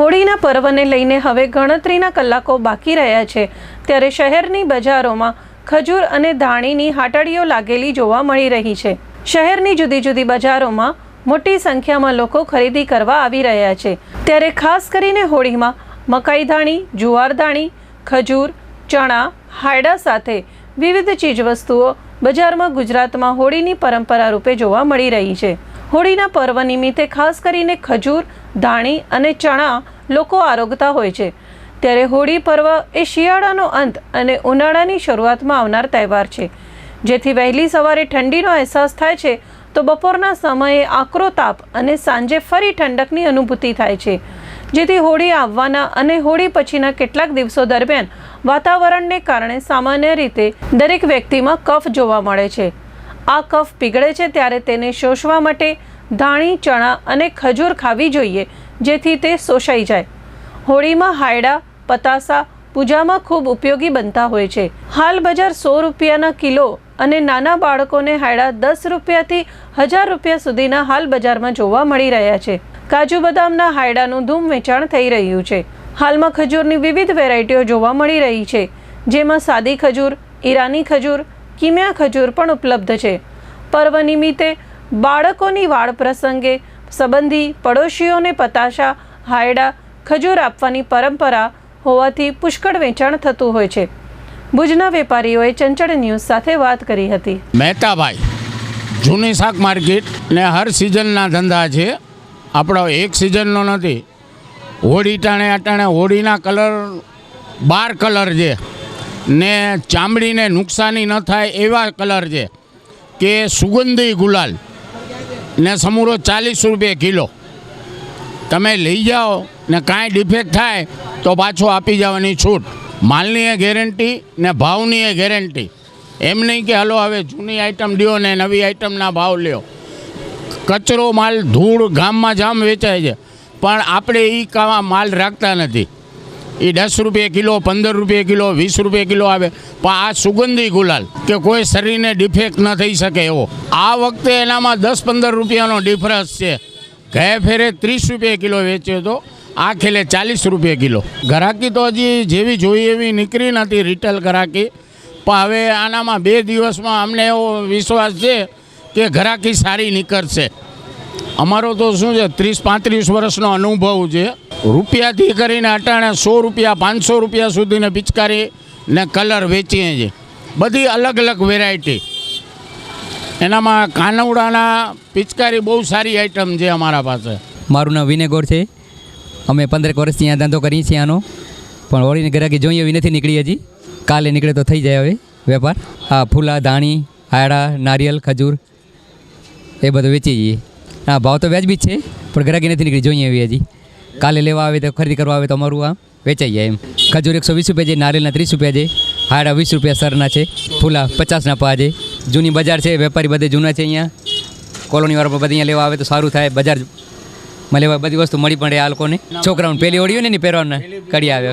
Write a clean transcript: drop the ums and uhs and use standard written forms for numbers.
હોળીના પર્વને લઈને હવે ગણતરીના કલાકો બાકી રહ્યા છે ત્યારે શહેરની બજારોમાં ખજૂર અને ધાણીની હાટડીઓ લાગેલી જોવા મળી રહી છે। શહેરની જુદી જુદી બજારોમાં મોટી સંખ્યામાં લોકો ખરીદી કરવા આવી રહ્યા છે ત્યારે ખાસ કરીને હોળીમાં મકાઈ ધાણી, જુવાર ધાણી, ખજૂર, ચણા, હાયડા સાથે વિવિધ ચીજવસ્તુઓ બજારમાં ગુજરાતમાં હોળીની પરંપરા રૂપે જોવા મળી રહી છે। હોળીના પર્વ નિમિત્તે ખાસ કરીને ખજૂર, ધાણી અને ચણા લોકો આરોગતા હોય છે ત્યારે હોળી પર્વ એ શિયાળાનો અંત અને ઉનાળાની શરૂઆતમાં આવનાર તહેવાર છે, જેથી વહેલી સવારે ઠંડીનો અહેસાસ થાય છે તો બપોરના સમયે આકરો તાપ અને સાંજે ફરી ઠંડકની અનુભૂતિ થાય છે, જેથી હોળી આવવાના અને હોળી પછીના કેટલાક દિવસો દરમિયાન વાતાવરણને કારણે સામાન્ય રીતે દરેક વ્યક્તિમાં કફ જોવા મળે છે। આ કફ પીગળે છે ત્યારે તેને શોષવા માટે ધાણી, ચણા અને ખજૂર ખાવી જોઈએ જેથી તે શોષાઈ જાય। હોળીમાં હાયડા, પતાસા પૂજામાં ખૂબ ઉપયોગી બનતા હોય છે। હાલ બજાર 100 રૂપિયાના કિલો અને નાના બાળકોને હાયડા 10 રૂપિયાથી 1000 રૂપિયા સુધીના હાલ બજારમાં જોવા મળી રહ્યા છે। કાજુ બદામના હાયડાનું ધૂમ વેચાણ થઈ રહ્યું છે। હાલમાં ખજૂરની વિવિધ વેરાયટીઓ જોવા મળી રહી છે, જેમાં સાદી ખજૂર, ઈરાની ખજૂર, કિમ્યા ખજૂર પણ ઉપલબ્ધ છે। પર્વ નિમિત્તે બાળકોની વાડ પ્રસંગે સંબંધી પડોશીઓને પતાશા, હાયડા, ખજૂર આપવાની પરંપરા હોવાથી પુષ્કળ વેચાણ થતું હોય છે। ભુજના વેપારીઓએ ચંચળ ન્યૂઝ સાથે વાત કરી હતી। મહેતાભાઈ, જૂની શાક માર્કેટ ને હર સિઝનના ધંધા છે, આપણો એક સિઝનનો નથી। હોળી અટાણે હોળીના કલર 12 કલર છે ને ચામડીને નુકસાની ન થાય એવા કલર છે કે સુગંધી ગુલાલ ને સમૂરો 40 રૂપિયા કિલો। તમે લઈ જાઓ ને કાંઈ ડિફેક્ટ થાય તો પાછો આપી જવાની છૂટ। માલની એ ગેરંટી ને ભાવની એ ગેરંટી, એમ નહીં કે હલો હવે જૂની આઈટમ લ્યો ને નવી આઈટમના ભાવ લ્યો। કચરો માલ ધૂળ ગામમાં જામ વેચાય છે, પણ આપણે એ માલ રાખતા નથી। એ 10 રૂપિયા કિલો, 15 રૂપિયા કિલો, 20 રૂપિયા કિલો આવે, પણ આ સુગંધી ગુલાલ કે કોઈ શરીરને ડિફેક્ટ ન થઈ શકે એવો। આ વખતે એનામાં 10-15 રૂપિયાનો ડિફરન્સ છે। ગયા ફેરે 30 રૂપિયા કિલો વેચ્યો હતો, આ ખેલે 40 રૂપિયા કિલો। ગ્રાહકી તો હજી જેવી જોઈએ એવી નીકળી નથી, રિટેલ ગ્રાહકી, પણ હવે આનામાં 2 દિવસમાં અમને એવો વિશ્વાસ છે કે ગ્રાહકી સારી નીકળશે। અમારો તો શું છે, 30-35 વર્ષનો અનુભવ છે। રૂપિયાથી કરીને અટાણે 100 રૂપિયા, 500 રૂપિયા સુધીને પિચકારી ને કલર વેચીએ છીએ, બધી અલગ અલગ વેરાયટી। એનામાં કાનવડાના પિચકારી બહુ સારી આઈટમ છે અમારા પાસે। મારું નામ વિનય ગોર છે। અમે 15 વર્ષથી અહીંયા ધંધો કરીએ છીએ આનો, પણ હોળીની ગ્રાહકી જોઈએ એવી નથી નીકળી હજી। કાલે નીકળે તો થઈ જાય હવે વેપાર। હા, ફૂલા, ધાણી, હાયડા, નારિયેલ, ખજૂર એ બધું વેચીએ છીએ। હા, ભાવ તો વ્યાજબી જ છે, પણ ગ્રાહકી નથી નીકળી જોઈએ એવી હજી। કાલે લેવા આવે તો ખરીદી કરવા આવે તો અમારું આ વેચાઈ જાય એમ। ખજૂર 120 રૂપિયા છે, નારિયેલના 30 રૂપિયા છે, હાયડા 20 રૂપિયા સરના છે, ફૂલા 50ના પા છે। જૂની બજાર છે, વેપારી બધે જૂના છે અહીંયા। કોલોનીવાળા બધે અહીંયા લેવા આવે તો સારું થાય, બજારમાં લેવા બધી વસ્તુ મળી પડે આ લોકોને। છોકરાઓને પહેલી હોળી હોય ને એની પહેરવાના કડી આવે।